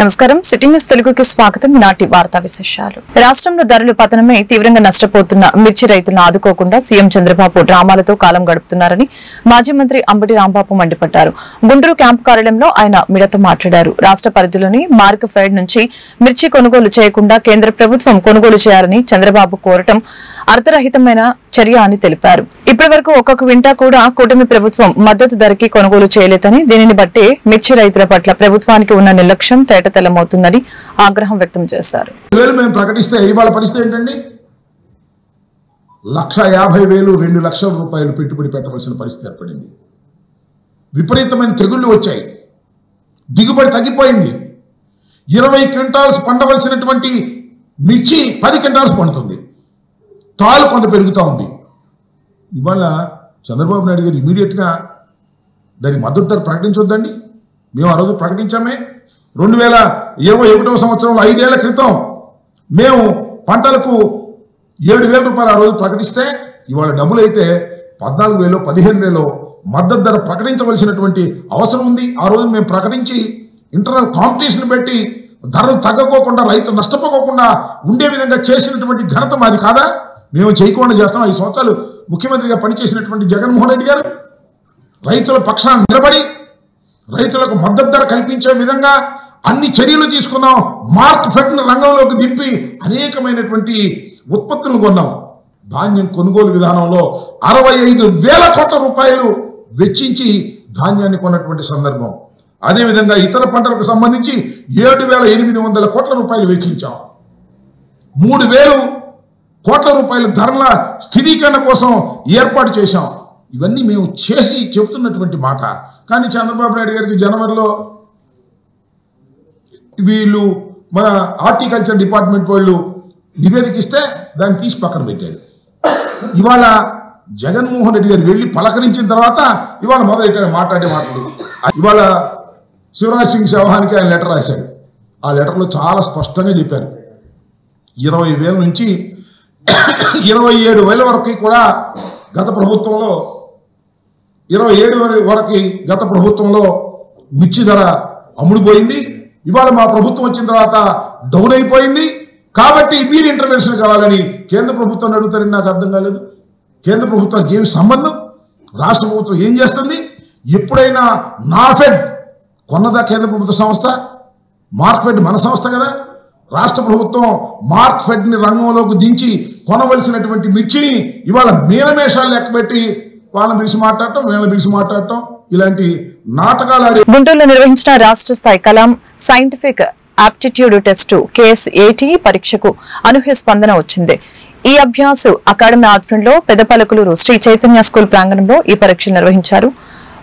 నమస్కారం city news తెలుగుకి స్వాగతం. నాటి వార్తా విశేషాలు. రాష్ట్రంలో ధరలు పతనమై తీవ్రంగా నష్టపోతున్న మిర్చి రైతులను ఆదుకోకుండా సీఎం చంద్రబాబు డ్రామాలతో కాలం గడుపుతున్నారని మాజీ మంత్రి అంబటి రాంబాబు మండిపడ్డారు. గుంటూరు క్యాంపు కార్యాలయంలో ఆయన మీడియాతో మాట్లాడారు. రాష్ట్ర పరిధిలోని మార్క్ ఫెడ్ నుంచి మిర్చి కొనుగోలు చేయకుండా కేంద్ర ప్రభుత్వం కొనుగోలు చేయాలని చంద్రబాబు కోరటం అర్థరహితమైన చర్య అని తెలిపారు. ఇప్పటి వరకు ఒక్కొక్క క్వింటా కూడా కూటమి ప్రభుత్వం మద్దతు ధరకి కొనుగోలు చేయలేదని, దీనిని బట్టి మిర్చి రైతుల పట్ల ప్రభుత్వానికి ఉన్న నిర్లక్ష్యం తేటతెల్లమవుతుందని ఆగ్రహం వ్యక్తం చేశారు. ప్రకటిస్తే ఇవాళ పరిస్థితి ఏంటండి? 1,50,000 2 లక్షల రూపాయలు పెట్టుబడి పెట్టవలసిన పరిస్థితి ఏర్పడింది. విపరీతమైన తెగుళ్లు వచ్చాయి, దిగుబడి తగ్గిపోయింది. 20 క్వింటాల్స్ పండవలసినటువంటి మిర్చి 10 క్వింటాల్స్ పండుతుంది. తాలు కొంత పెరుగుతూ ఉంది. ఇవాళ చంద్రబాబు నాయుడు గారు ఇమీడియట్గా దాని మద్దతు ధర ప్రకటించొద్దండి. మేము ఆ రోజు ప్రకటించామే. 2021 సంవత్సరంలో 5 ఏళ్ల క్రితం మేము పంటలకు 7,000 రూపాయలు ఆ రోజు ప్రకటిస్తే ఇవాళ డబ్బులు అయితే 14,000 15,000 మద్దతు ధర ప్రకటించవలసినటువంటి అవసరం ఉంది. ఆ రోజు మేము ప్రకటించి ఇంటర్నల్ కాంపిటీషన్ పెట్టి ధరలు తగ్గకోకుండా రైతు నష్టపోకుండా ఉండే విధంగా చేసినటువంటి ఘనత మాది కాదా? మేము చేయకుండా చేస్తాం. 5 సంవత్సరాలు ముఖ్యమంత్రిగా పనిచేసినటువంటి జగన్మోహన్ రెడ్డి గారు రైతుల పక్షాన నిలబడి రైతులకు మద్దతు ధర కల్పించే విధంగా అన్ని చర్యలు తీసుకున్నాం. మార్క్ ఫెడ్ రంగంలోకి దింపి అనేకమైనటువంటి ఉత్పత్తులను కొన్నాం. ధాన్యం కొనుగోలు విధానంలో 65,000 కోట్ల రూపాయలు వెచ్చించి ధాన్యాన్ని కొన్నటువంటి సందర్భం. అదేవిధంగా ఇతర పంటలకు సంబంధించి 7,800 కోట్ల రూపాయలు వెచ్చించాం. 3,000 కోట్ల రూపాయల ధరల స్థిరీకరణ కోసం ఏర్పాటు చేశాం. ఇవన్నీ మేము చేసి చెబుతున్నటువంటి మాట. కానీ చంద్రబాబు నాయుడు గారికి జనవరిలో వీళ్ళు మన హార్టికల్చర్ డిపార్ట్మెంట్ వాళ్ళు నివేదిక ఇస్తే దాన్ని తీసి పక్కన పెట్టాడు. ఇవాళ జగన్మోహన్ రెడ్డి గారు వెళ్ళి పలకరించిన తర్వాత ఇవాళ మొదలెట్టాడు మాట్లాడే మాటలు. ఇవాళ శివరాజ్ సింగ్ చౌహాన్కి ఆయన లెటర్ రాశాడు. ఆ లెటర్లో చాలా స్పష్టంగా చెప్పారు, 20,000 నుంచి 27,000 వరకు కూడా గత ప్రభుత్వంలో 27 వరకు గత ప్రభుత్వంలో మిర్చి ధర అమ్ముడుపోయింది. ఇవాళ మా ప్రభుత్వం వచ్చిన తర్వాత డౌన్ అయిపోయింది. కాబట్టి మీరు ఇంటర్వెన్షన్ కావాలని కేంద్ర ప్రభుత్వాన్ని అడుగుతారని నాకు అర్థం కాలేదు. కేంద్ర ప్రభుత్వానికి ఏమి సంబంధం? రాష్ట్ర ప్రభుత్వం ఏం చేస్తుంది? ఎప్పుడైనా నాఫెడ్ కొన్నదా కేంద్ర ప్రభుత్వ సంస్థ? మార్క్ ఫెడ్ మన సంస్థ కదా. రాష్ట్ర ప్రభుత్వం మార్క్ ఫెడ్ ని రంగంలోకి దించి కొనవలసినటువంటి మిర్చిని ఇవాళ మీనమేషాలు లెక్కబెట్టి వాళ్ళని పిలిచి మాట్లాడటం, వీళ్ళని పిలిచి మాట్లాడటం, ఇలాంటి నాటకాలు ఆడి. గుంటూరులో నిర్వహించిన రాష్ట్ర స్థాయి Kalam scientific aptitude test KS80 పరీక్షకు అనూహ్య స్పందన వచ్చింది. ఈ అభ్యాసు అకాడమీ ఆధ్వర్యంలో పెదపలకులూరు శ్రీ చైతన్య స్కూల్ ప్రాంగణంలో ఈ పరీక్షలు నిర్వహించారు.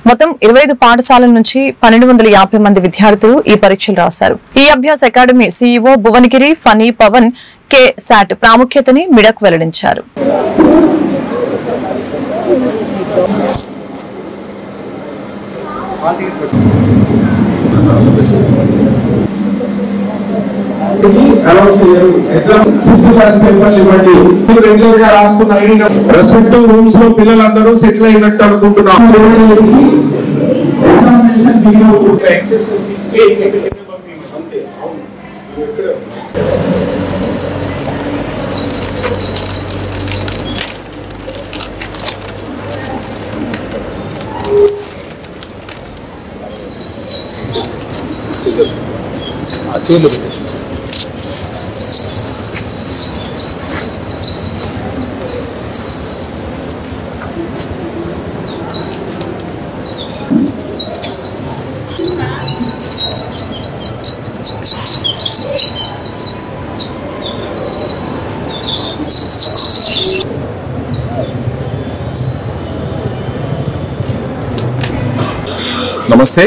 మొత్తం 25 పాఠశాలల నుంచి 1,250 మంది విద్యార్థులు ఈ పరీక్షలు రాశారు. ఈ Abhyasa academy CEO Bhuvanagiri Phani Pavan KSAT ప్రాముఖ్యతని మిడక్ వెల్లడించారు. రెస్పెక్టివ్ రూమ్స్ లో పిల్లలందరూ సెటిల్ అయినట్టు అనుకుంటున్నాం. నమస్తే.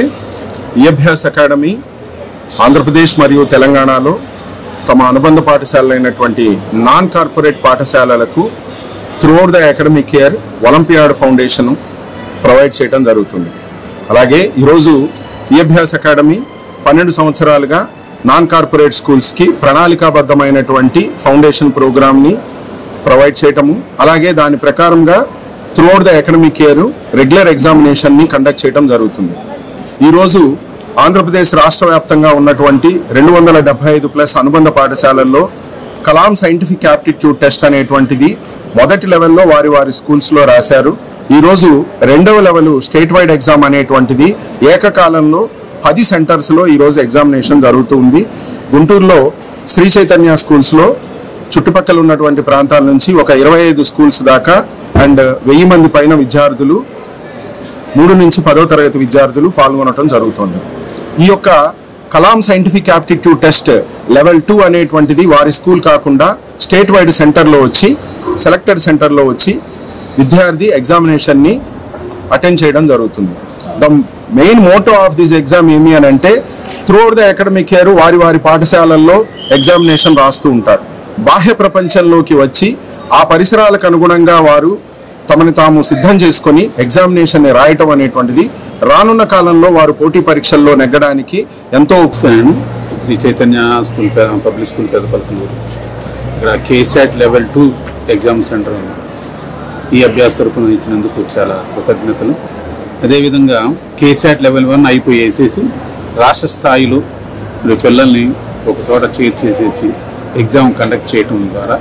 ఈ అభ్యాస అకాడమీ ఆంధ్రప్రదేశ్ మరియు తెలంగాణలో తమ అనుబంధ పాఠశాలైనటువంటి నాన్ కార్పొరేట్ పాఠశాలలకు throughout the academic year olympiad foundation provide చేయడం జరుగుతుంది. అలాగే ఈరోజు ఈ అభ్యాస అకాడమీ 12 సంవత్సరాలుగా నాన్ కార్పొరేట్ స్కూల్స్కి ప్రణాళికాబద్ధమైనటువంటి ఫౌండేషన్ ప్రోగ్రామ్ని ప్రొవైడ్ చేయటము, అలాగే దాని ప్రకారంగా throughout the academic year regular ఎగ్జామినేషన్ని కండక్ట్ చేయడం జరుగుతుంది. ఈరోజు ఆంధ్రప్రదేశ్ రాష్ట్ర వ్యాప్తంగా ఉన్నటువంటి 275+ అనుబంధ పాఠశాలల్లో కలాం సైంటిఫిక్ యాప్టిట్యూడ్ టెస్ట్ అనేటువంటిది మొదటి లెవెల్లో వారి స్కూల్స్లో రాశారు. ఈరోజు రెండవ లెవెల్ స్టేట్ వైడ్ ఎగ్జామ్ అనేటువంటిది ఏకకాలంలో 10 సెంటర్స్లో ఈరోజు ఎగ్జామినేషన్ జరుగుతుంది. గుంటూరులో శ్రీ చైతన్య స్కూల్స్లో చుట్టుపక్కల ఉన్నటువంటి ప్రాంతాల నుంచి ఒక 25 స్కూల్స్ దాకా అండ్ 1000 మంది పైన విద్యార్థులు 3 నుంచి 10వ తరగతి విద్యార్థులు పాల్గొనడం జరుగుతుంది. ఈ యొక్క Kalam scientific aptitude test level 2 అనేటువంటిది వారి స్కూల్ కాకుండా స్టేట్ వైడ్ సెంటర్లో వచ్చి సెలెక్టెడ్ సెంటర్లో వచ్చి విద్యార్థి ఎగ్జామినేషన్ని అటెండ్ చేయడం జరుగుతుంది. The main motto of this exam ఏమి అని అంటే త్రూఅవుట్ ద అకాడమిక్ ఇయర్ వారి పాఠశాలల్లో ఎగ్జామినేషన్ రాస్తూ ఉంటారు. బాహ్య ప్రపంచంలోకి వచ్చి ఆ పరిసరాలకు అనుగుణంగా వారు తమని తాము సిద్ధం చేసుకొని ఎగ్జామినేషన్ని రాయటం అనేటువంటిది రానున్న కాలంలో వారు పోటీ పరీక్షల్లో నెగ్గడానికి ఎంతో Shri Chaitanya school public school Peddapalkaluru ఇక్కడ కేసాట్ లెవెల్ 2 ఎగ్జామ్ సెంటర్ ఈ అభ్యాస తరపున ఇచ్చినందుకు చాలా కృతజ్ఞతలు. అదేవిధంగా కేసాట్ లెవెల్ 1 అయిపోయేసేసి రాష్ట్ర స్థాయిలో పిల్లల్ని ఒక చోట చేర్చేసేసి ఎగ్జామ్ కండక్ట్ చేయటం ద్వారా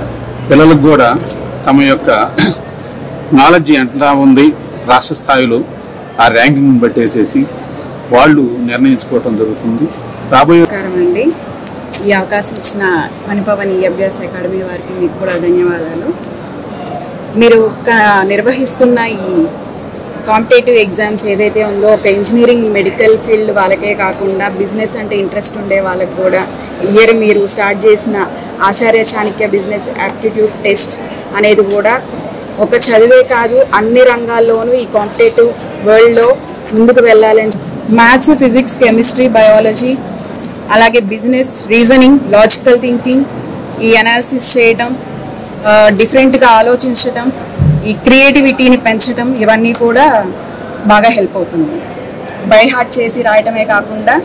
పిల్లలకు కూడా తమ యొక్క నాలెడ్జ్ ఎంత ఉంది రాష్ట్ర స్థాయిలో ఆ ర్యాంకింగ్ బట్టేసేసి వాళ్ళు నిర్ణయించుకోవటం జరుగుతుంది. రాబోయే అండి ఈ అవకాశం ఇచ్చిన మణిపవన్ ఈ అభ్యాస అకాడమీ వారికి మీకు కూడా ధన్యవాదాలు. మీరు నిర్వహిస్తున్న ఈ కాంపిటేటివ్ ఎగ్జామ్స్ ఏదైతే ఉందో ఒక ఇంజనీరింగ్ మెడికల్ ఫీల్డ్ వాళ్ళకే కాకుండా బిజినెస్ అంటే ఇంట్రెస్ట్ ఉండే వాళ్ళకి కూడా ఇయర్ మీరు స్టార్ట్ చేసిన ఆచార్య చాణక్య బిజినెస్ యాప్టిట్యూడ్ టెస్ట్ అనేది కూడా ఒక చదివే కాదు అన్ని రంగాల్లోనూ ఈ కాంపిటేటివ్ వరల్డ్లో ముందుకు వెళ్ళాలని మ్యాథ్స్, ఫిజిక్స్, కెమిస్ట్రీ, బయాలజీ అలాగే బిజినెస్, రీజనింగ్, లాజికల్ థింకింగ్, ఈ అనాలిసిస్ చేయటం, డిఫరెంట్గా ఆలోచించటం, ఈ క్రియేటివిటీని పెంచటం ఇవన్నీ కూడా బాగా హెల్ప్ అవుతుంది. బై హార్ట్ చేసి రాయటమే కాకుండా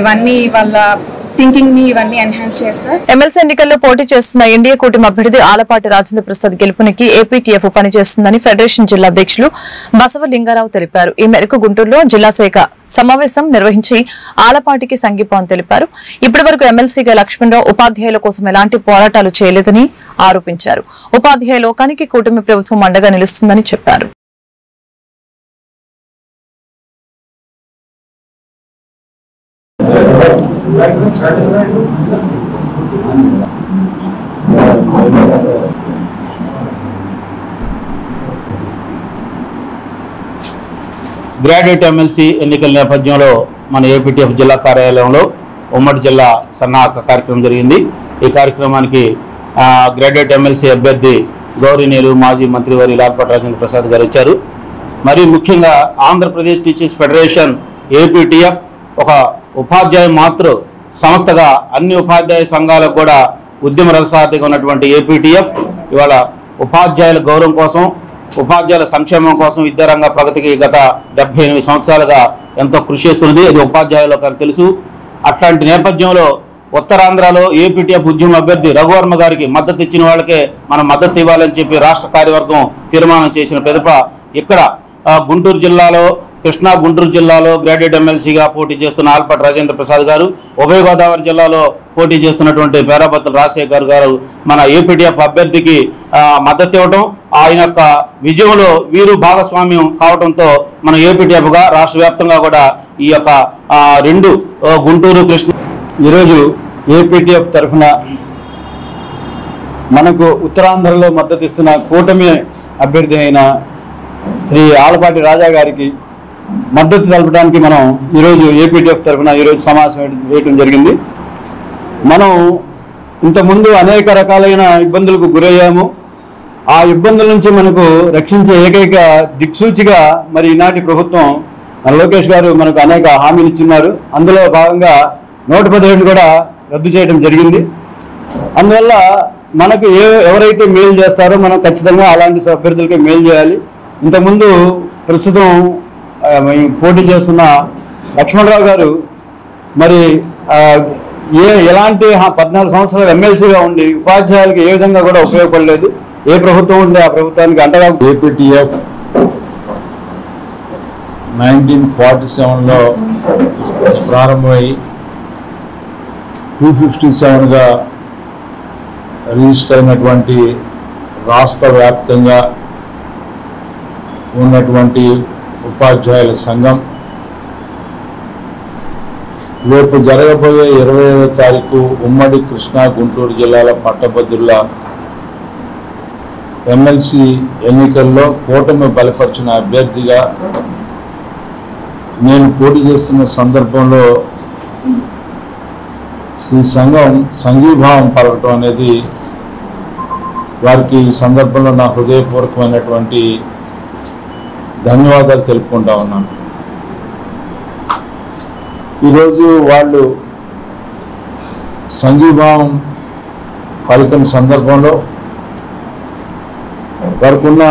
ఇవన్నీ వాళ్ళ థింకింగ్ ని ఇవన్నీ ఎన్హాన్స్ చేస్తారు. ఎమ్మెల్సీ ఎన్నికల్లో పోటీ చేస్తున్న ఎన్డీఏ కూటమి అభ్యర్థి ఆలపాటి రాజేంద్ర ప్రసాద్ గెలుపునికి ఏపీటీఎఫ్ పనిచేస్తుందని ఫెడరేషన్ జిల్లా అధ్యక్షులు బసవలింగారావు తెలిపారు. ఈ మేరకు గుంటూరులో జిల్లా శాఖ సమావేశం నిర్వహించి ఆలపాటికి సంఘీభావం తెలిపారు. ఇప్పటి వరకు ఎమ్మెల్సీగా లక్ష్మణరావు ఉపాధ్యాయుల కోసం ఎలాంటి పోరాటాలు చేయలేదని ఆరోపించారు. ఉపాధ్యాయ లోకానికి కూటమి ప్రభుత్వం అండగా నిలుస్తుందని చెప్పారు. గ్రాడ్యుయేట్ ఎమ్మెల్సీ ఎన్నికల నేపథ్యంలో మన ఏపీటీఎఫ్ జిల్లా కార్యాలయంలో ఉమ్మడి జిల్లా సన్నాహక కార్యక్రమం జరిగింది. ఈ కార్యక్రమానికి గ్రాడ్యుయేట్ ఎమ్మెల్సీ అభ్యర్థి గౌరవనీయులు మాజీ మంత్రివారి ఆలపాటి రాజేంద్ర ప్రసాద్ గారు వచ్చారు. మరి ముఖ్యంగా ఆంధ్రప్రదేశ్ టీచర్స్ ఫెడరేషన్ ఏపీటీఎఫ్ ఒక ఉపాధ్యాయ మాతృ సంస్థగా అన్ని ఉపాధ్యాయ సంఘాలకు కూడా ఉద్యమ రథసారథిగా ఉన్నటువంటి ఏపీటీఎఫ్ ఇవాళ ఉపాధ్యాయుల గౌరవం కోసం, ఉపాధ్యాయుల సంక్షేమం కోసం, విద్యారంగ ప్రగతికి గత 78 సంవత్సరాలుగా ఎంతో కృషి చేస్తున్నది. అది ఉపాధ్యాయులకు తెలుసు. అట్లాంటి నేపథ్యంలో ఉత్తరాంధ్రలో ఏపీటీఎఫ్ ఉద్యమ అభ్యర్థి రఘువర్మ గారికి మద్దతు ఇచ్చిన వాళ్ళకే మనం మద్దతు ఇవ్వాలని చెప్పి రాష్ట్ర కార్యవర్గం తీర్మానం చేసిన పిదప ఇక్కడ గుంటూరు జిల్లాలో, కృష్ణా గుంటూరు జిల్లాలో గ్రాడ్యుయేట్ ఎమ్మెల్సీగా పోటీ చేస్తున్న ఆలపాటి రాజేంద్ర ప్రసాద్ గారు, ఉభయ గోదావరి జిల్లాలో పోటీ చేస్తున్నటువంటి పేరాబత్తుల రాజశేఖర్ గారు మన ఏపీటీఎఫ్ అభ్యర్థికి మద్దతు ఇవ్వడం, ఆయన యొక్క విజయంలో వీరు భాగస్వామ్యం కావడంతో మన ఏపీటీఎఫ్గా రాష్ట్ర వ్యాప్తంగా కూడా ఈ యొక్క 2 గుంటూరు, కృష్ణ ఈరోజు ఏపీటీఎఫ్ తరఫున మనకు ఉత్తరాంధ్రలో మద్దతు ఇస్తున్న కూటమి అభ్యర్థి అయిన శ్రీ ఆలపాటి రాజా గారికి మద్దతు తెలపడానికి మనం ఈరోజు ఏపీటీఎఫ్ తరఫున ఈరోజు సమావేశం వేయటం జరిగింది. మనం ఇంతకుముందు అనేక రకాలైన ఇబ్బందులకు గురయ్యాము. ఆ ఇబ్బందుల నుంచి మనకు రక్షించే ఏకైక దిక్సూచిగా మరి ఈనాటి ప్రభుత్వం మన లోకేష్ గారు మనకు అనేక హామీలు ఇచ్చున్నారు. అందులో భాగంగా 117 కూడా రద్దు చేయడం జరిగింది. అందువల్ల మనకు ఎవరైతే మేలు చేస్తారో మనం ఖచ్చితంగా అలాంటి అభ్యర్థులకే మేలు చేయాలి. ఇంతకుముందు ప్రస్తుతం పోటీ చేస్తున్న లక్ష్మణరావు గారు మరి ఎలాంటి 14 సంవత్సరాలు ఎమ్మెల్సీగా ఉండి ఉపాధ్యాయులకు ఏ విధంగా కూడా ఉపయోగపడలేదు. ఏ ప్రభుత్వం ఉంటే ఆ ప్రభుత్వానికి అంటగా ఏపీటీఎఫ్ 1947లో ప్రారంభమై 257గా రిజిస్టర్ అయినటువంటి రాష్ట్ర వ్యాప్తంగా ఉన్నటువంటి ఉపాధ్యాయుల సంఘం రేపు జరగబోయే 25వ తారీఖు ఉమ్మడి కృష్ణా గుంటూరు జిల్లాల పట్టభద్రుల ఎమ్మెల్సీ ఎన్నికల్లో కూటమి బలపరిచిన అభ్యర్థిగా నేను పోటీ చేస్తున్న సందర్భంలో ఈ సంఘం సంఘీభావం పలకటం అనేది వారికి ఈ సందర్భంలో నా హృదయపూర్వకమైనటువంటి ధన్యవాదాలు తెలుపుకుంటా ఉన్నాను. ఈరోజు వాళ్ళు సంఘీభావం పలికిన సందర్భంలో వారికున్న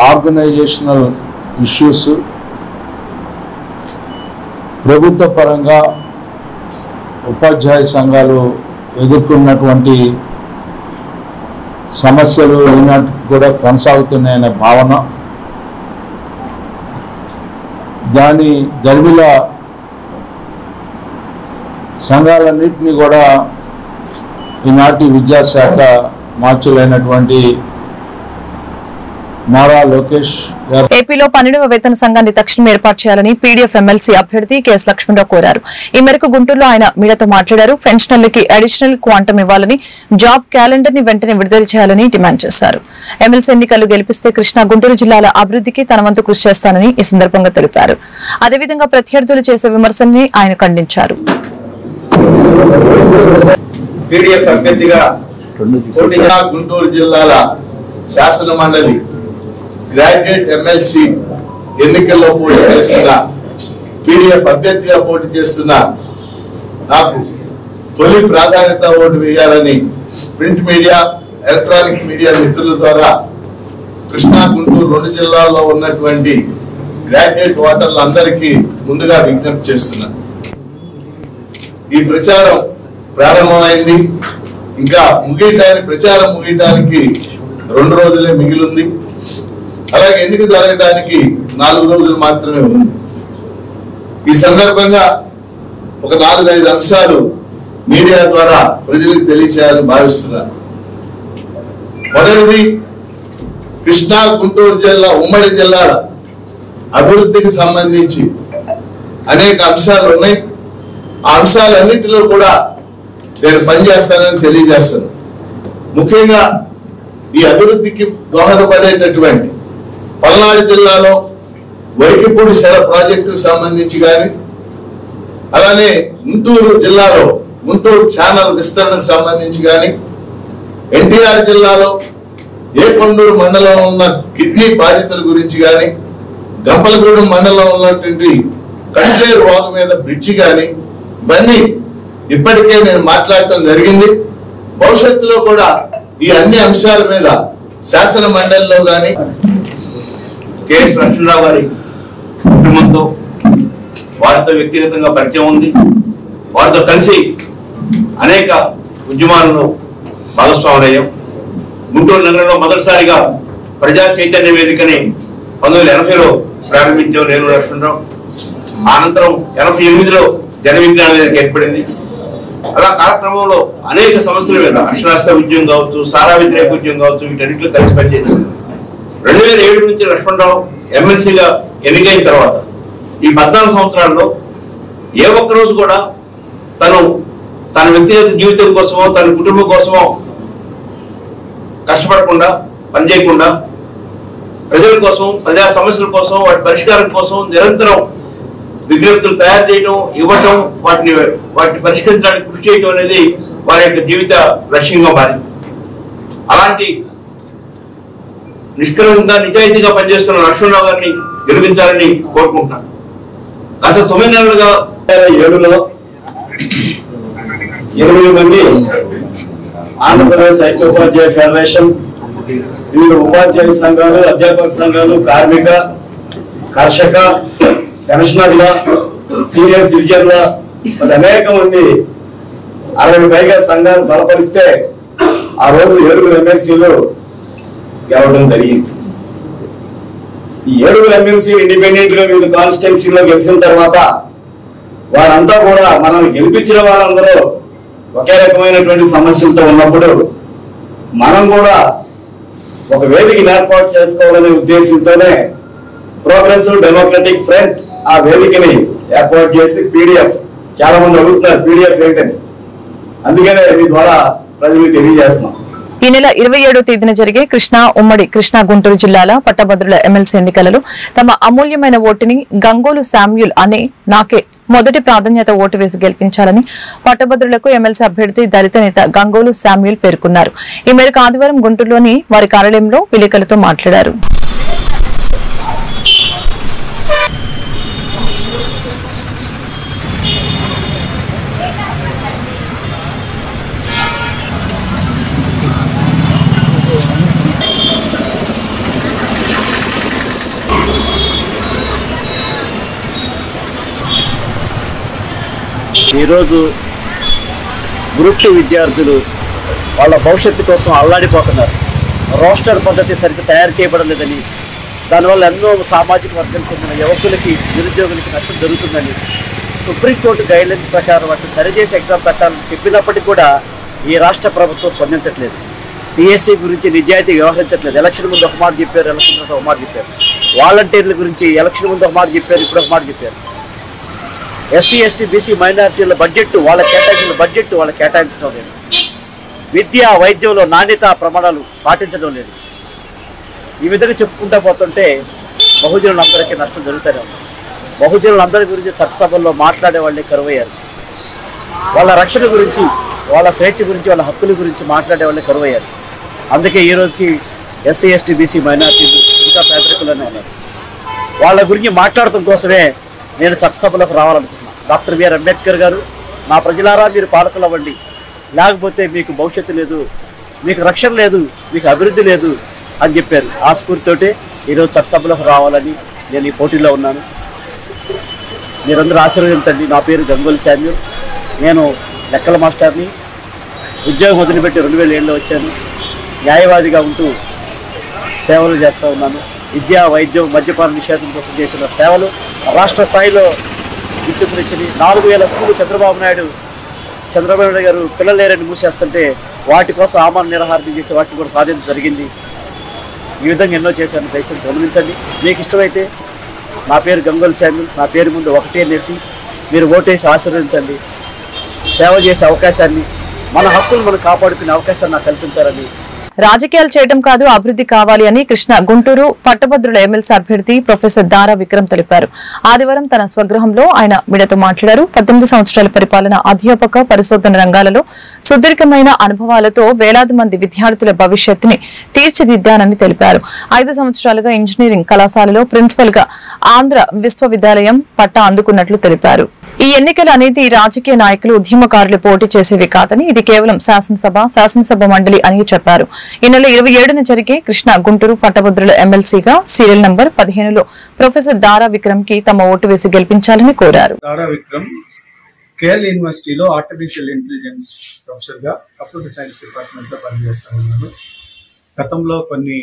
ఆర్గనైజేషనల్ ఇష్యూస్, ప్రభుత్వ పరంగా ఉపాధ్యాయ సంఘాలు ఎదుర్కొన్నటువంటి సమస్యలు ఈనాటికి కూడా కొనసాగుతున్నాయనే భావన, దాని దరిమిల సంఘాలన్నింటినీ కూడా ఈనాటి విద్యాశాఖ మార్చులైనటువంటి నారా లోకేష్ గారు ఏపీలో 12వ వేతన సంఘాన్ని తక్షణం ఏర్పాటు చేయాలని పీడీఎఫ్ ఎమ్మెల్సీ అభ్యర్థి కెఎస్ లక్ష్మణరావు కోరారు. ఈ మేరకు గుంటూరులో ఆయన మీడియాతో మాట్లాడారు. పెన్షనర్లకి అడిషనల్ క్వాంటం ఇవ్వాలని, జాబ్ క్యాలెండర్ ని వెంటనే విడుదల చేయాలని డిమాండ్ చేశారు. ఎమ్మెల్సీ ఎన్నికలు గెలిపిస్తే కృష్ణా గుంటూరు జిల్లాల అభివృద్ధికి తన వంతు కృషి చేస్తానని ఈ సందర్భంగా తెలిపారు. అదేవిధంగా ప్రత్యర్థులు చేసే విమర్శల్ని ఆయన ఖండించారు. గుంటూరు జిల్లాల శాసన మండలి గ్రాడ్యుయేట్ ఎమ్మెల్సీ ఎన్నికల్లో పోటీ చేస్తున్న పీడీఎఫ్ అభ్యర్థిగా పోటీ చేస్తున్న నాకు తొలి ప్రాధాన్యత ఓటు వేయాలని ప్రింట్ మీడియా, ఎలక్ట్రానిక్ మీడియా మిత్రుల ద్వారా కృష్ణా గుంటూరు 2 జిల్లాల్లో ఉన్నటువంటి గ్రాడ్యుయేట్ ఓటర్లందరికీ ముందుగా విజ్ఞప్తి చేస్తున్నా. ఈ ప్రచారం ప్రారంభమైంది, ఇంకా ప్రచారం ముగియటానికి 2 రోజులే మిగిలింది. అలాగే ఎన్నిక జరగడానికి 4 రోజులు మాత్రమే ఉంది. ఈ సందర్భంగా ఒక 4-5 అంశాలు మీడియా ద్వారా ప్రజలకు తెలియచేయాలని భావిస్తున్నారు. మొదటిది, కృష్ణా గుంటూరు జిల్లా ఉమ్మడి జిల్లాల అభివృద్ధికి సంబంధించి అనేక అంశాలు ఉన్నాయి. ఆ అంశాలన్నింటిలో కూడా నేను పనిచేస్తానని తెలియజేస్తాను. ముఖ్యంగా ఈ అభివృద్ధికి దోహదపడేటటువంటి పల్నాడు జిల్లాలో వరికిపూడి సెల ప్రాజెక్టుకు సంబంధించి కానీ, అలానే గుంటూరు జిల్లాలో గుంటూరు ఛానల్ విస్తరణకు సంబంధించి కానీ, ఎన్టీఆర్ జిల్లాలో ఏకొండూరు మండలంలో ఉన్న కిడ్నీ బాధితుల గురించి కానీ, గంపలగూడెం మండలంలో ఉన్నటువంటి కంట్లేరు వాగు మీద బ్రిడ్జి కానీ, ఇవన్నీ ఇప్పటికే నేను మాట్లాడటం జరిగింది. భవిష్యత్తులో కూడా ఈ అన్ని అంశాల మీద శాసన మండలిలో కానీ కెఎస్ లక్ష్మణరావు గారి కుటుంబంతో వారితో వ్యక్తిగతంగా పరిచయం ఉంది. వారితో కలిసి అనేక ఉద్యమాలను భాగస్వాములయ్యాం. గుంటూరు నగరంలో మొదటిసారిగా ప్రజా చైతన్య వేదికని 1980లో ప్రారంభించాం నేను లక్ష్మణరావు. అనంతరం 88లో జన విజ్ఞాన వేదిక ఏర్పడింది. అలా కాలక్రమంలో అనేక సమస్యల మీద అక్షరాస్యత ఉద్యమం కావచ్చు, సారా వ్యతిరేక ఉద్యమం కావచ్చు, వీటన్నింటిలో కలిసి పనిచేసింది. 2007 నుంచి లక్ష్మణరావు ఎమ్మెల్సీగా ఎన్నికైన తర్వాత ఈ 14 సంవత్సరాల్లో ఏ ఒక్క రోజు కూడా తన వ్యక్తిగత జీవితం కోసమో తన కుటుంబం కోసమో కష్టపడకుండా, పనిచేయకుండా, ప్రజల కోసం, ప్రజా సమస్యల కోసం, వాటి పరిష్కారం కోసం నిరంతరం విజ్ఞప్తులు తయారు చేయడం, ఇవ్వటం, వాటిని పరిష్కరించడానికి కృషి చేయడం అనేది వారి యొక్క జీవిత లక్ష్యంగా మారింది. అలాంటి నిష్కలంగా నిజాయితీగా పనిచేస్తున్న లక్ష్మణరావు గారిని గెలిపించాలని కోరుకుంటున్నాను. గత 9 నెలలుగా 2007లో 8 మంది ఆంధ్రప్రదేశ్ ఐక్యోపాధ్యాయ ఫెడరేషన్, వివిధ ఉపాధ్యాయ సంఘాలు, అధ్యాపక సంఘాలు, కార్మిక, కర్షక, పెన్షనర్ల, సీనియర్ సిటిజన్ల అనేక మంది 60 పైగా సంఘాలు బలపరిస్తే ఆ రోజు 7 ఎమ్మెల్సీలు గెలవడం జరిగింది. ఈ 7 ఎమ్మెల్సీ ఇండిపెండెంట్ గా వివిధ కాన్స్టిట్యున్సీలో గెలిచిన తర్వాత వారంతా కూడా మనల్ని గెలిపించిన వాళ్ళందరూ ఒకే రకమైనటువంటి సమస్యలతో ఉన్నప్పుడు మనం కూడా ఒక వేదికని ఏర్పాటు చేసుకోవాలనే ఉద్దేశంతోనే ప్రోగ్రెసివ్ డెమోక్రటిక్ ఫ్రంట్ ఆ వేదికని ఏర్పాటు చేసి పీడిఎఫ్, చాలా మంది అడుగుతున్నారు పీడిఎఫ్ ఏంటని, అందుకనే మీ ద్వారా ప్రజలకు తెలియజేస్తున్నాం. ఈ నెల 27వ తేదీన జరిగే ఉమ్మడి కృష్ణా గుంటూరు జిల్లాల పట్టభద్రుల ఎమ్మెల్సీ ఎన్నికలలో తమ అమూల్యమైన ఓటుని గంగోలు శామ్యూల్ అనే నాకే మొదటి ప్రాధాన్యత ఓటు వేసి గెలిపించాలని పట్టభద్రులకు ఎమ్మెల్సీ అభ్యర్థి దళిత నేత గంగోలు శామ్యూల్ పేర్కొన్నారు. ఈ మేరకు ఆదివారం గుంటూరులోని వారి కార్యాలయంలో విలేకరులతో మాట్లాడారు. ఈరోజు గ్రూప్ 2 విద్యార్థులు వాళ్ళ భవిష్యత్తు కోసం అల్లాడిపోతున్నారు. రోస్టర్ పద్ధతి సరిగ్గా తయారు చేయబడలేదని, దానివల్ల ఎన్నో సామాజిక వర్గం చెందిన యువకులకి నిరుద్యోగులకి నష్టం జరుగుతుందని సుప్రీంకోర్టు గైడ్లైన్స్ ప్రకారం వాటిని సరిచేసి ఎగ్జామ్ పెట్టాలని చెప్పినప్పటికీ కూడా ఈ రాష్ట్ర ప్రభుత్వం స్పందించట్లేదు. టీఎస్సీ గురించి నిజాయితీ వ్యవహరించట్లేదు. ఎలక్షన్ ముందు ఒక మాట చెప్పారు, ఎలక్షన్ తర్వాత ఒక మాట చెప్పారు. వాలంటీర్ల గురించి ఎలక్షన్ ముందు ఒక మాట చెప్పారు, ఇప్పుడు ఒక మాట చెప్పారు. ఎస్సీ ఎస్టీ బీసీ మైనారిటీల బడ్జెట్ వాళ్ళ కేటాయించిన బడ్జెట్ వాళ్ళ కేటాయించడం లేదు. విద్య వైద్యంలో నాణ్యత ప్రమాణాలు పాటించడం లేదు. ఈ విధంగా చెప్పుకుంటా పోతుంటే బహుజనులందరికీ నష్టం జరుగుతూనే ఉంది. బహుజనులందరి గురించి చట్టసభల్లో మాట్లాడే వాళ్ళే కరువయ్యారు. వాళ్ళ రక్షణ గురించి, వాళ్ళ స్వేచ్ఛ గురించి, వాళ్ళ హక్కుల గురించి మాట్లాడే వాళ్ళే కరువయ్యారు. అందుకే ఈ రోజుకి ఎస్సీ ఎస్టీ బీసీ మైనారిటీలు ఇంకా పేదరికుల్లోనే ఉన్నారు. వాళ్ళ గురించి మాట్లాడటం కోసమే నేను చట్టసభలోకి రావాలనుకుంటున్నాను. డాక్టర్ బిఆర్ అంబేద్కర్ గారు, నా ప్రజలారా మీరు పాలకులు అవ్వండి, లేకపోతే మీకు భవిష్యత్తు లేదు, మీకు రక్షణ లేదు, మీకు అభివృద్ధి లేదు అని చెప్పారు. ఆ స్ఫూర్తితోటే ఈరోజు చట్టసభలోకి రావాలని నేను ఈ పోటీలో ఉన్నాను. మీరందరూ ఆశీర్వదించండి. నా పేరు గంగోలు శామ్యూల్. నేను లెక్కల మాస్టర్ని. ఉద్యోగం వదిలిపెట్టి 2007లో వచ్చాను. న్యాయవాదిగా ఉంటూ సేవలు చేస్తూ ఉన్నాను. విద్య, వైద్యం, మద్యపాన నిషేధం కోసం చేసిన సేవలు రాష్ట్ర స్థాయిలో గుర్తింపునిచ్చింది. 4000 స్కూలు చంద్రబాబు నాయుడు గారు పిల్లలు లేరని మూసేస్తుంటే వాటి కోసం ఆమరణ నిరాహారం చేసి వాటిని కూడా సాధించడం జరిగింది. ఈ విధంగా ఎన్నో చేశాను. దయచేసి గమనించండి. మీకు ఇష్టమైతే నా పేరు గంగోలు శామ్యూల్, నా పేరు ముందు 1 అనేసి మీరు ఓటేసి ఆశీర్వదించండి. సేవ చేసే అవకాశాన్ని, మన హక్కులు మనం కాపాడుకునే అవకాశాన్ని నాకు కల్పించాలని. రాజకీయాలు చేయడం కాదు, అభివృద్ధి కావాలి అని కృష్ణా గుంటూరు పట్టభద్రుల ఎమ్మెల్సీ అభ్యర్థి ప్రొఫెసర్ దారా విక్రమ్ తెలిపారు. ఆదివారం తన స్వగృహంలో ఆయన మీడియాతో మాట్లాడారు. 18 సంవత్సరాల పరిపాలన, అధ్యాపక పరిశోధన రంగాలలో సుదీర్ఘమైన అనుభవాలతో వేలాది మంది విద్యార్థుల భవిష్యత్తుని తీర్చిదిద్దానని తెలిపారు. 5 సంవత్సరాలుగా ఇంజనీరింగ్ కళాశాలలో ప్రిన్సిపల్ గా ఆంధ్ర విశ్వవిద్యాలయం పట్టా అందుకున్నట్లు తెలిపారు. ఈ ఎన్నికలు అనేది రాజకీయ నాయకులు, ఉద్యమకారులు పోటీ చేసేవి కాదని, ఇది కేవలం శాసనసభ మండలి అని చెప్పారు. ఈ నెల 27న జరిగే కృష్ణా గుంటూరు పట్టభద్రుల ఎమ్మెల్సీగా సీరియల్ నంబర్ 15లో ప్రొఫెసర్ దారా విక్రమ్ కి తమ ఓటు వేసి గెలిపించాలని కోరారు. దారా విక్రమ్ కేఎల్ యూనివర్సిటీలో ఆర్టిఫిషియల్ ఇంటెలిజెన్స్ ప్రొఫెసర్ గా కంప్యూటర్ సైన్స్ డిపార్ట్మెంట్ లో పనిచేస్తా ఉన్నాను. గతంలో కొన్ని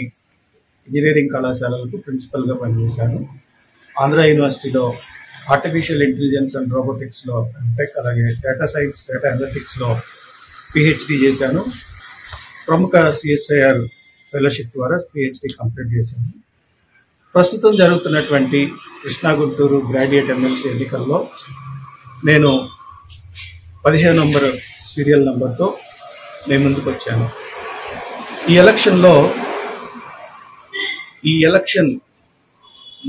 ఇంజనీరింగ్ కళాశాలలకు ప్రిన్సిపల్ గా పనిచేశాను. ఆంధ్ర యూనివర్సిటీలో ఆర్టిఫిషియల్ ఇంటెలిజెన్స్ అండ్ రోబోటిక్స్ లో ఎంటెక్, అలాగే డేటా సైన్స్, డేటా అనలిటిక్స్ లో పిహెచ్డి చేశాను. ప్రముఖ సిఎస్ఐఆర్ ఫెలోషిప్ ద్వారా పిహెచ్డి కంప్లీట్ చేశాను. ప్రస్తుతం జరుగుతున్నటువంటి కృష్ణా గుంటూరు గ్రాడ్యుయేట్ ఎమ్మెల్సీ ఎన్నికల్లో నేను 15 నంబర్ సీరియల్ నంబర్తో నేను ముందుకు వచ్చాను. ఈ ఎలక్షన్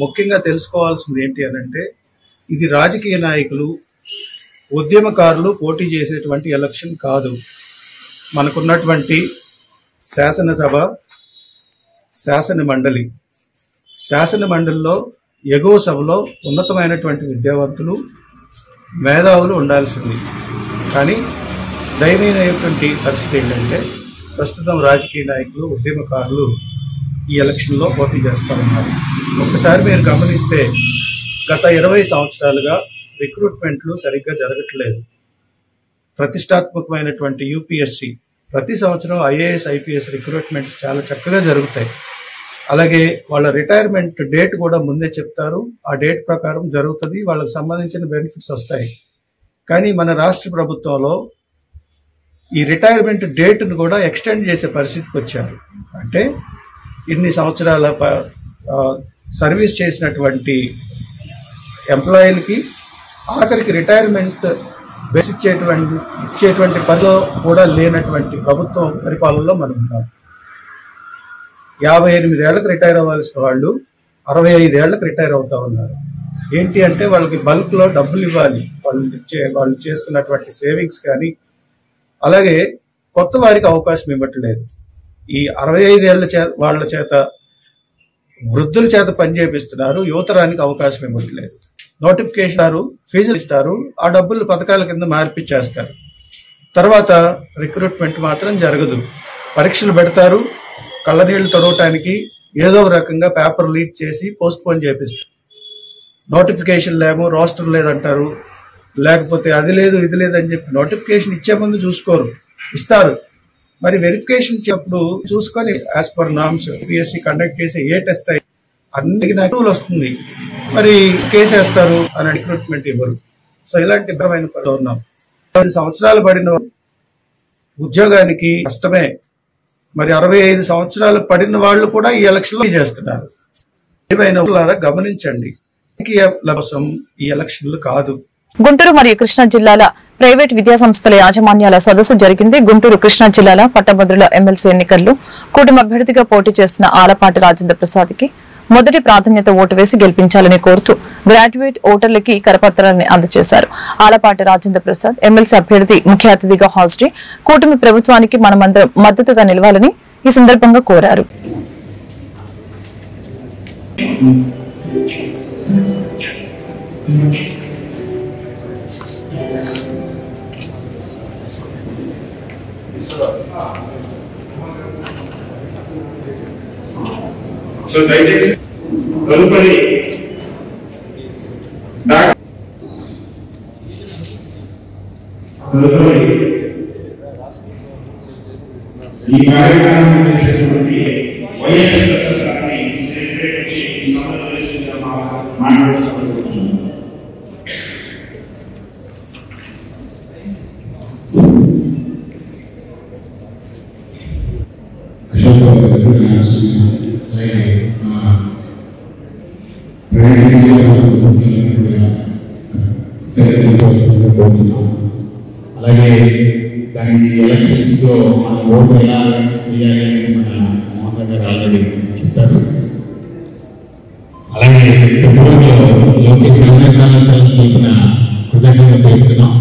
ముఖ్యంగా తెలుసుకోవాల్సింది ఏంటి అనంటే, ఇది రాజకీయ నాయకులు, ఉద్యమకారులు పోటీ చేసేటువంటి ఎలక్షన్ కాదు. మనకున్నటువంటి శాసనసభ, శాసన మండలిలో ఎగువ సభలో ఉన్నతమైనటువంటి విద్యావంతులు, మేధావులు ఉండాల్సింది. కానీ దయనీయమైనటువంటి పరిస్థితి ఏంటంటే, ప్రస్తుతం రాజకీయ నాయకులు, ఉద్యమకారులు ఈ ఎలక్షన్లో పోటీ చేస్తూ ఉన్నారు. ఒక్కసారి మీరు గమనిస్తే గత 20 సంవత్సరాలుగా రిక్రూట్మెంట్లు సరిగ్గా జరగట్లేదు. ప్రతిష్టాత్మకమైనటువంటి యూపీఎస్సీ ప్రతి సంవత్సరం ఐఏఎస్, ఐపీఎస్ రిక్రూట్మెంట్స్ చాలా చక్కగా జరుగుతాయి. అలాగే వాళ్ళ రిటైర్మెంట్ డేట్ కూడా ముందే చెప్తారు. ఆ డేట్ ప్రకారం జరుగుతుంది, వాళ్ళకి సంబంధించిన బెనిఫిట్స్ వస్తాయి. కానీ మన రాష్ట్ర ప్రభుత్వంలో ఈ రిటైర్మెంట్ డేట్ను కూడా ఎక్స్టెండ్ చేసే పరిస్థితికి వచ్చారు. అంటే ఇన్ని సంవత్సరాల సర్వీస్ చేసినటువంటి ఎంప్లాయీలకి ఆఖరికి రిటైర్మెంట్ బెస్ ఇచ్చేటువంటి పరిస్థితి కూడా లేనటువంటి ప్రభుత్వం పరిపాలనలో మనం ఉన్నాం. 58 ఏళ్లకు రిటైర్ అవ్వాల్సిన వాళ్ళు 65 ఏళ్లకు రిటైర్ అవుతా ఉన్నారు. ఏంటి అంటే వాళ్ళకి బల్క్ లో డబ్బులు ఇవ్వాలి, వాళ్ళు చేసుకున్నటువంటి సేవింగ్స్ కానీ, అలాగే కొత్త వారికి అవకాశం ఇవ్వట్లేదు. ఈ 65 ఏళ్ల వాళ్ళ చేత వృద్ధుల చేత పనిచేపిస్తున్నారు, యువతరానికి అవకాశం ఇవ్వట్లేదు. నోటిఫికేషన్ ఫీజులు ఇస్తారు, ఆ డబ్బులు పథకాల కింద మార్పిచ్చేస్తారు. తర్వాత రిక్రూట్మెంట్ మాత్రం జరగదు. పరీక్షలు పెడతారు, కళ్ళనీళ్లు తొడవటానికి ఏదో ఒక రకంగా పేపర్ లీక్ చేసి పోస్ట్ పోన్ చేపిస్తారు. నోటిఫికేషన్ లేమో రోస్టర్ లేదంటారు, లేకపోతే అది లేదు ఇది లేదని చెప్పి నోటిఫికేషన్ ఇచ్చే ముందు చూసుకోరు, ఇస్తారు. మరి వెరిఫికేషన్ ఇచ్చేప్పుడు చూసుకొని as per norms PSC conduct చేసి ఏ టెస్ట్ అయ్యి అన్నిటికీ రూల్ వస్తుంది, మరి కేసేస్తారు అని రిక్రూట్మెంట్ ఇవ్వరు. సో ఇలాంటి ఇబ్బందిమైన పరిస్థితి ఉన్నాం. 10 సంవత్సరాలు పడిన ఉద్యోగానికి కష్టమే. మరి 65 సంవత్సరాలు పడిన వాళ్ళు కూడా ఈ ఎలక్షన్ లో చేస్తున్నారు. ఏమైనా గమనించండి, కోసం ఈ ఎలక్షన్లు కాదు. గుంటూరు మరియు కృష్ణా జిల్లాల ప్రైవేట్ విద్యాసంస్థల యాజమాన్యాల సదస్సు జరిగింది. గుంటూరు కృష్ణా జిల్లాల పట్టభద్రుల ఎమ్మెల్సీ ఎన్నికల్లో కూటమి అభ్యర్థిగా పోటీ చేసిన ఆలపాటి రాజేంద్ర ప్రసాద్ కి మొదటి ప్రాధాన్యత ఓటు వేసి గెలిపించాలని కోరుతూ గ్రాడ్యుయేట్ ఓటర్లకి కరపత్రాన్ని అందజేశారు. ఆలపాటి రాజేంద్ర ప్రసాద్ ఎమ్మెల్సీ అభ్యర్థి ముఖ్య అతిథిగా హాజరై కూటమి ప్రభుత్వానికి మనమందరం మద్దతుగా నిలవాలని ఈ సందర్భంగా కోరారు. సో దయచేసి తదుపరి ఈ కార్యక్రమం చేసినటువంటి వైఎస్ఆర్ గారిని సెక్రటరీ వచ్చి ఈ సమావేశంగా మాట్లాడుతున్నారు. అలాగే దానికి ఎలక్షన్స్ లో మనం ఓటు ఎలా వేయాలి అనేది మన మోహన్ గారు ఆల్రెడీ చెప్పారు. అలాగే ఫిబ్రవరిలో లోకేష్ తెలిపిన కృతజ్ఞత తెలుపుతున్నాం.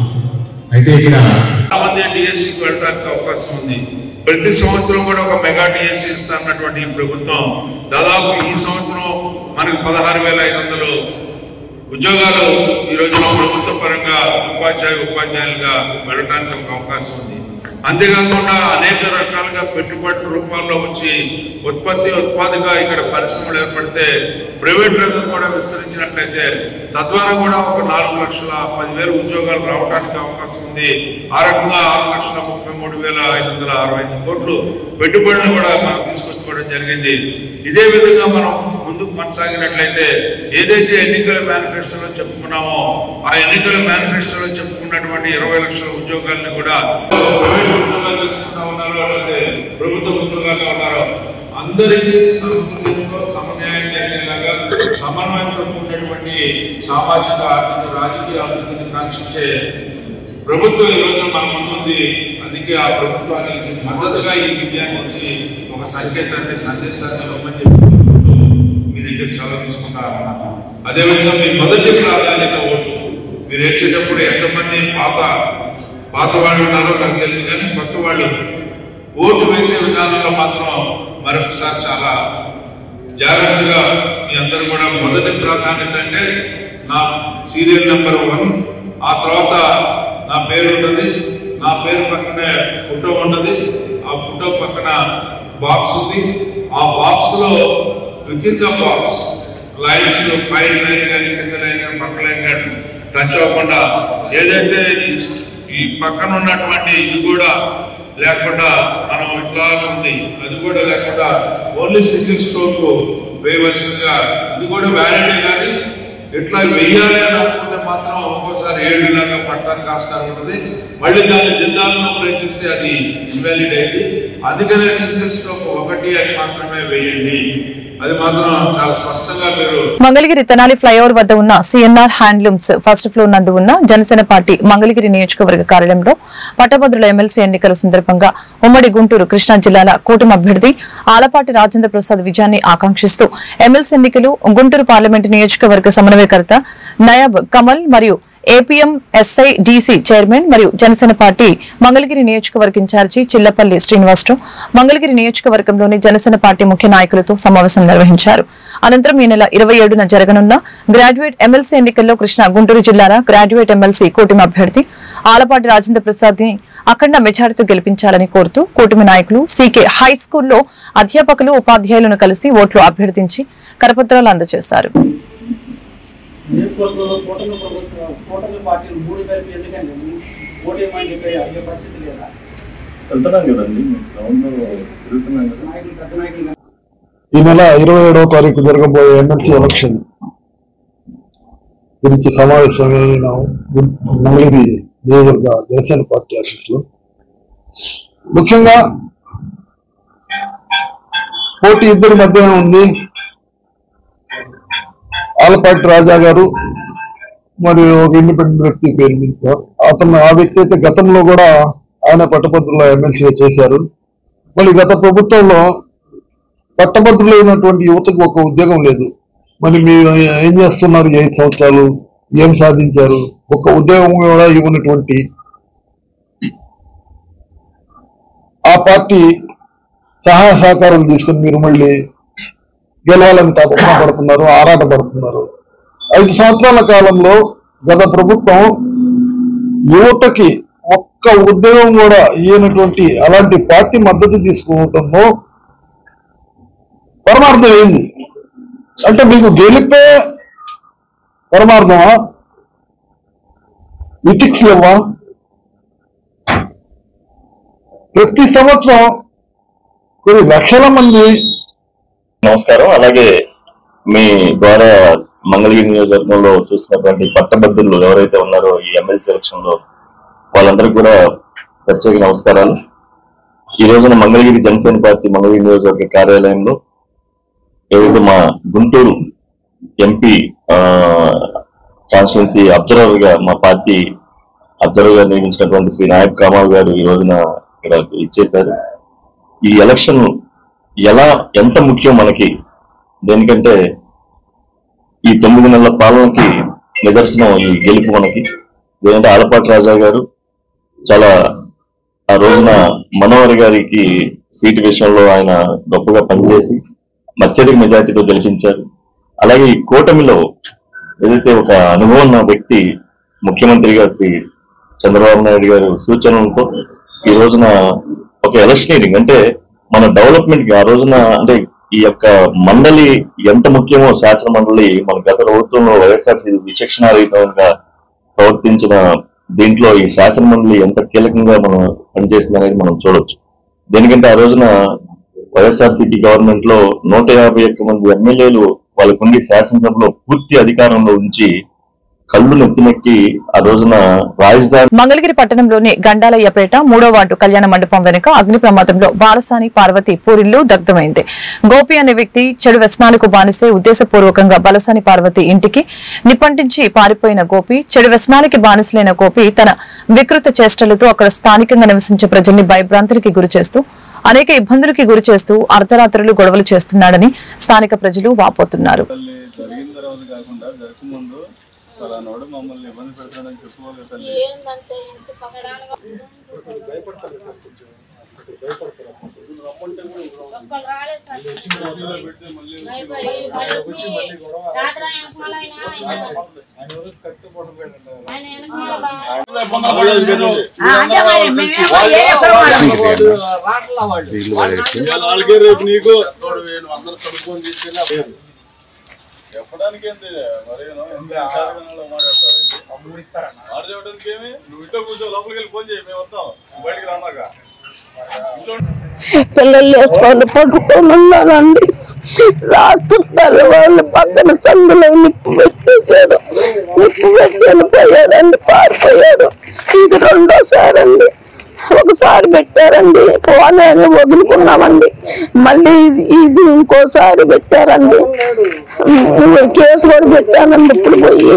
అయితే ఇక్కడ డిఎస్సికి వెళ్ళడానికి అవకాశం ఉంది. ప్రతి సంవత్సరం కూడా ఒక మెగా డిఎస్సి ఇస్తున్నటువంటి ఈ ప్రభుత్వం దాదాపు ఈ సంవత్సరం మనకు 16,500 ఉద్యోగాలు ఈ రోజున ప్రభుత్వ పరంగా ఉపాధ్యాయులుగా వెళ్ళడానికి ఒక అవకాశం ఉంది. అంతేకాకుండా అనేక రకాలుగా పెట్టుబడుల రూపాల్లో వచ్చి ఉత్పాదిగా ఇక్కడ పరిశ్రమలు ఏర్పడితే ప్రైవేట్ రంగం కూడా విస్తరించినట్లయితే తద్వారా కూడా ఒక 4,10,000 ఉద్యోగాలు రావడానికి అవకాశం ఉంది. ఆ రకంగా 6,33,565 కోట్లు పెట్టుబడులు కూడా మనం తీసుకొచ్చుకోవడం జరిగింది. ఇదే విధంగా మనం ముందుకు కొనసాగినట్లయితే ఏదైతే ఎన్నికల మేనిఫెస్టోలో చెప్పుకున్నామో ఆ ఎన్నికల మేనిఫెస్టోలో చెప్పుకున్నటువంటి 20 లక్షల ఉద్యోగాలను కూడా ఉద్యోగాలు తీసుకుంటా ఉన్నారో లేదా ప్రభుత్వ ఉద్యోగాల్లో ఉన్నారో అందరికీ సమన్యాయం జరిగేలాగా సమన్వయంతో కూడినటువంటి సామాజిక ఆర్థిక రాజకీయ అభివృద్ధిని కాంక్షించే ప్రభుత్వం ఈ రోజు మన ముందుంది. అందుకే ఆ ప్రభుత్వానికి మద్దతుగా ఈ విజయాన్ని వచ్చి ఒక సందేశాన్ని ఇవ్వమని చెప్పి మీ దగ్గర సెలవు తీసుకుంటా ఉన్నాను. అదేవిధంగా మీ మొదటి ప్రాధాన్యత ఓటు మీరు వేసేటప్పుడు ఎంతమంది పాత వాళ్ళు ఉన్నారో నాకు తెలియదు, కానీ కొత్త వాళ్ళు ఓటు వేసే విధానంలో మాత్రం మరొకసారి చాలా జాగ్రత్తగా మీ అందరూ కూడా మొదటి ప్రాధాన్యత అంటే నా సీరియల్ నెంబర్ 1, ఆ తర్వాత నా పేరు ఉంటుంది, నా పేరు పక్కనే ఫోటో ఉంటుంది, ఆ ఫోటో పక్కన బాక్స్ ఉంది, ఆ బాక్స్ లో with in the box lines పైన లైన్ కానీ కింద లైన్ కానీ పక్క లైన్ కానీ టచ్ అవ్వకుండా ఏదైతే ఈ పక్కన ఉన్నటువంటి ఇది కూడా లేకుండా మనం ఇట్లా ఉంది, అది కూడా లేకుండా ఓన్లీ సింగిల్ స్టోర్ వేయవలసిందిగా, ఇది కూడా వ్యాలిడే. కానీ ఇట్లా వెయ్యాలి అని అనుకుంటే మాత్రం ఒక్కోసారి 7 లాగా పట్టడానికి ఆస్కారం ఉంటుంది. మళ్ళీ దాన్ని జిల్లాల్లో ప్రయత్నిస్తే అది ఇన్వాలిడ్ అయింది. అందుకనే సింగిల్ స్టోర్ 1 అని మాత్రమే వేయండి. అది మాత్రం చాలా స్పష్టంగా మీరు. మంగళగిరి తెనాలి ఫ్లైఓవర్ వద్ద ఉన్న సిఎన్ఆర్ హ్యాండ్లూమ్స్ ఫస్ట్ ఫ్లోర్ నందు ఉన్న జనసేన పార్టీ మంగళగిరి నియోజకవర్గ కార్యాలయంలో పట్టభద్రుల ఎమ్మెల్సీ ఎన్నికల సందర్భంగా ఉమ్మడి గుంటూరు కృష్ణా జిల్లాల కూటమి అభ్యర్థి ఆలపాటి రాజేంద్ర ప్రసాద్ విజయాన్ని ఆకాంక్షిస్తూ ఎమ్మెల్సీ ఎన్నికలు గుంటూరు పార్లమెంటు నియోజకవర్గ సమన్వయకర్త నయాబ్ కమల్ మరియు ఏపీఎం ఎస్ఐ డీసీ చైర్మన్ మరియు జనసేన పార్టీ మంగళగిరి నియోజకవర్గ ఇన్ఛార్జి చిల్లపల్లి శ్రీనివాసరావు మంగళగిరి నియోజకవర్గంలోని జనసేన పార్టీ ముఖ్య నాయకులతో సమావేశం నిర్వహించారు. అనంతరం ఈ నెల 27న జరగనున్న గ్రాడ్యుయేట్ ఎమ్మెల్సీ ఎన్నికల్లో కృష్ణా గుంటూరు జిల్లాల గ్రాడ్యుయేట్ ఎమ్మెల్సీ కూటమి అభ్యర్థి ఆలపాటి రాజేంద్ర ప్రసాద్ ని అఖండ మెజారిటీతో గెలిపించాలని కోరుతూ కూటమి నాయకులు సీకే హై స్కూల్లో అధ్యాపకులు ఉపాధ్యాయులను కలిసి ఓట్లు అభ్యర్థించి కరపత్రాలు అందజేశారు. కూటమి పార్టీలు 3 కలిపి ఎందుకండి ఓటు ఏమని చెప్పి అడిగే పరిస్థితి లేదా? వెళ్తున్నాం కదండి, తిరుగుతున్నాం కదా. ఈ నెల 27వ తారీఖు జరగబోయే ఎమ్మెల్సీ ఎలక్షన్ గురించి సమావేశమైన మంగళగిరి నియోజకవర్గ జనసేన పార్టీ ఆఫీసులో ముఖ్యంగా పోటీ ఇద్దరి మధ్యన ఉంది. ఆలపాటి రాజా గారు మరియు ఒక ఇండిపెండెంట్ వ్యక్తి పేరు మీద అతను, ఆ వ్యక్తి అయితే గతంలో కూడా ఆయన పట్టభద్రుల ఎమ్మెల్సీగా చేశారు. మళ్ళీ గత ప్రభుత్వంలో పట్టభద్రులైనటువంటి యువతకు ఒక ఉద్యోగం లేదు. మరి మీరు ఏం చేస్తున్నారు? 5 సంవత్సరాలు ఏం సాధించారు? ఒక ఉద్యోగం కూడా ఇవ్వనటువంటి ఆ పార్టీ సహాయ సహకారాలు తీసుకుని మీరు మళ్ళీ గెలవాలని తపన పడుతున్నారు, ఆరాట పడుతున్నారు. 5 సంవత్సరాల కాలంలో గత ప్రభుత్వం యువతకి ఒక్క ఉద్యోగం కూడా ఇవ్వనటువంటి అలాంటి పార్టీ మద్దతు తీసుకోవటంలో పరమార్థం ఏంది? అంటే మీకు గెలిపే పరమార్థమా? ఇథిక్స్ లేవా? ప్రతి సంవత్సరం కొన్ని లక్షల మంది. నమస్కారం. అలాగే మీ ద్వారా మంగళగిరి నియోజకవర్గంలో చూసినటువంటి పట్టభద్రులు ఎవరైతే ఉన్నారో ఈ ఎమ్మెల్సీ ఎలక్షన్ లో వాళ్ళందరికీ కూడా ప్రత్యేక నమస్కారాలు. ఈ రోజున మంగళగిరి జనసేన పార్టీ మంగళగిరి నియోజకవర్గ కార్యాలయంలో ఏదైతే మా గుంటూరు ఎంపీ కాన్స్టిట్యున్సీ అబ్జర్వర్ గా మా పార్టీ అబ్జర్వర్ గా నియమించినటువంటి శ్రీ నాయబ్ కమాల్ గారు ఈ రోజున ఇక్కడ ఇచ్చేశారు. ఈ ఎలక్షన్ ఎంత ముఖ్యం మనకి, దేనికంటే ఈ 9 నెలల పాలనకి నిదర్శనం ఈ గెలుపు మనకి. ఎందుకంటే ఆలపాటి రాజా గారు చాలా ఆ రోజున మనోహర్ గారికి సీటు విషయంలో ఆయన గొప్పగా పనిచేసి అత్యధిక మెజార్టీతో గెలిపించారు. అలాగే ఈ కూటమిలో ఏదైతే ఒక అనుభవం ఉన్న వ్యక్తి ముఖ్యమంత్రిగా శ్రీ చంద్రబాబు నాయుడు గారు సూచనలతో ఈ రోజున ఒక ఎలక్షనీరింగ్ అంటే మన డెవలప్మెంట్ కి ఆ రోజున అంటే ఈ యొక్క మండలి ఎంత ముఖ్యమో శాసన మండలి మన గత ప్రభుత్వంలో వైఎస్ఆర్సీ విచక్షణారహితంగా ప్రవర్తించిన దీంట్లో ఈ శాసన మండలి ఎంత కీలకంగా మనం పనిచేస్తుంది అనేది మనం చూడొచ్చు. దేనికంటే ఆ రోజున వైఎస్ఆర్సీపీ గవర్నమెంట్ లో 151 మంది ఎమ్మెల్యేలు వాళ్ళకుండి శాసనసభలో పూర్తి అధికారంలో ఉంచి కళ్ళు నెత్తినెక్కి ఆ రోజున రాజధాని మంగళగిరి పట్టణంలోని గండాలయ్యపేట 3వ వార్డు కళ్యాణ మండపం వెనుక అగ్ని ప్రమాదంలో బాలసాని పార్వతి పూరిల్లు దగ్ధమైంది. గోపి అనే వ్యక్తి చెడు వ్యసనాలకు బానిసే ఉద్దేశపూర్వకంగా బాలసాని పార్వతి ఇంటికి నిప్పంటించి పారిపోయిన గోపి, చెడు వ్యసనాలకి బానిసలైన గోపి తన వికృత చేష్టలతో అక్కడ స్థానికంగా నివసించే ప్రజల్ని భయభ్రాంతులకి గురిచేస్తూ అనేక ఇబ్బందులకి గురిచేస్తూ అర్ధరాత్రులు గొడవలు చేస్తున్నాడని స్థానిక ప్రజలు వాపోతున్నారు. ఫలానాడు మమ్మల్ని ఇబ్బంది పెడతాడని చెప్పుకోవాలి కదా. రేపు నీకు అందరూ కడుక్కొని తీసుకెళ్ళి చెప్పడానికి ఏంటి మరి మాట్లాడతారు అమ్ముడు ఇస్తారన్న ఆడ చెప్పడానికి ఏమి నువ్వు ఇంట్లో కూర్చో లోపలికి వెళ్ళి ఫోన్ చేయి మేము వస్తాం బయటికి రామాక పిల్లలు వేసుకొని పట్టుకొని ఉన్నానండి. రాత్రి వాళ్ళు పక్కన సందులో నిప్పు పెట్టేశాడు. నిప్పు పెట్టి వెళ్ళిపోయాడండి, పారిపోయాడు. ఇది రెండోసారి అండి. ఒకసారి పెట్టారండి, పోనీ అని వదులుకున్నామండి. మళ్ళీ ఇది ఇంకోసారి పెట్టారండి. కేసు కూడా పెట్టానండి. ఇప్పుడు పోయి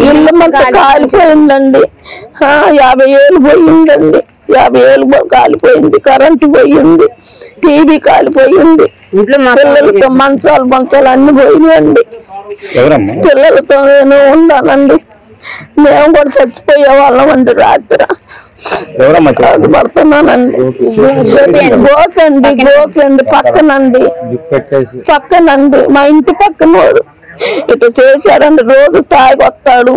ఇల్లు మొత్తం కాలిపోయిందండి. 50,000 పోయిందండి. 50,000 కాలిపోయింది. కరెంటు పోయింది, టీవీ కాలిపోయింది. పిల్లలతో మంచాలు అన్ని పోయినాయండి. పిల్లలతో నేను ఉన్నానండి. మేము కూడా చచ్చిపోయే వాళ్ళం అండి. రాత్రి పడుతున్నానండి. గోపండి పక్కనండి మా ఇంటి పక్కనోడు ఇటు చేశాడండి. రోజు తాగి వస్తాడు,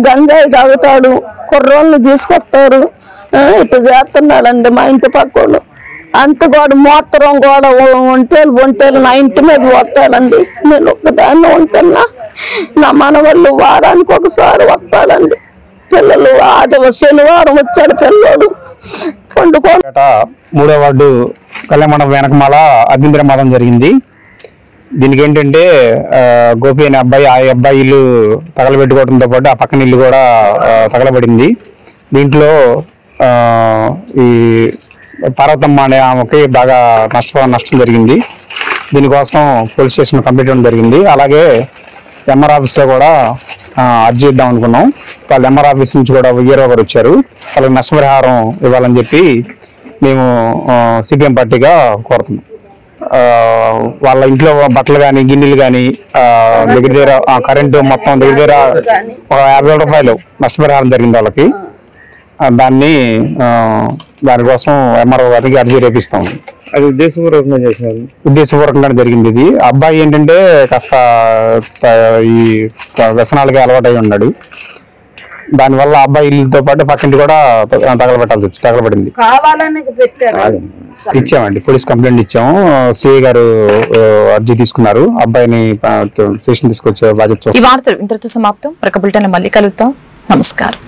గంజాయి తాగుతాడు, కుర్రోళ్ళని తీసుకొస్తారు, ఇటు చేస్తున్నాడండి మా ఇంటి పక్కడు. అంత కూడా మూత్రం కూడా ఒంటేలు నా ఇంటి మీద పోతాడండి. నేను ఒక్కదాన్ని ఉంటున్నా. నా మనవాళ్ళు వారానికి ఒకసారి వస్తాడండి. పిల్లలు శనివారం వచ్చాడు పిల్లడు పండుకోండి. 3వ వార్డు కళ్యాణ వెనకమాల అభ్యంతర మాదం జరిగింది. దీనికి ఏంటంటే గోపి అనే అబ్బాయి, ఆ అబ్బాయి ఇల్లు తగలబెట్టుకోవడంతో పాటు ఆ పక్కన ఇల్లు కూడా తగలబడింది. దీంట్లో ఈ పార్వతమ్మ అనే ఆమెకి బాగా నష్టం జరిగింది. దీనికోసం పోలీస్ స్టేషన్ కంప్లీట్ చేయడం జరిగింది. అలాగే ఎంఆర్ ఆఫీస్లో కూడా అర్జీ ఇద్దాం అనుకున్నాం. వాళ్ళు ఎంఆర్ ఆఫీస్ నుంచి కూడా ఈఆర్ఓ గారు వచ్చారు. వాళ్ళకి నష్టపరిహారం ఇవ్వాలని చెప్పి మేము సిపిఎం పార్టీగా కోరుతున్నాం. వాళ్ళ ఇంట్లో బట్టలు కానీ, గిన్నెలు కానీ, దగ్గర కరెంటు మొత్తం దగ్గర ఒక 50,000 రూపాయలు నష్టపరిహారం జరిగింది వాళ్ళకి. దానికోసం ఎంఆర్ఓ గారికి అర్జీ రేపిస్తాం. అది ఉద్దేశపూర్వకంగా చేశారు. ఉద్దేశపూర్వకంగా జరిగింది ఇది. అబ్బాయి ఏంటంటే కాస్త ఈ వ్యసనాలకి అలవాటై ఉన్నాడు. దానివల్ల అబ్బాయి ఇల్లుతో పాటు పక్కింటి కూడా తగలబడింది. ఇచ్చామండి, పోలీస్ కంప్లైంట్ ఇచ్చాము. సిఐ గారు అర్జీ తీసుకున్నారు. అబ్బాయిని స్టేషన్ తీసుకొచ్చే బాధ్యత. ఈ వార్తలు ఇంతటితో సమాప్తం. మళ్ళీ కలుద్దాం. నమస్కారం.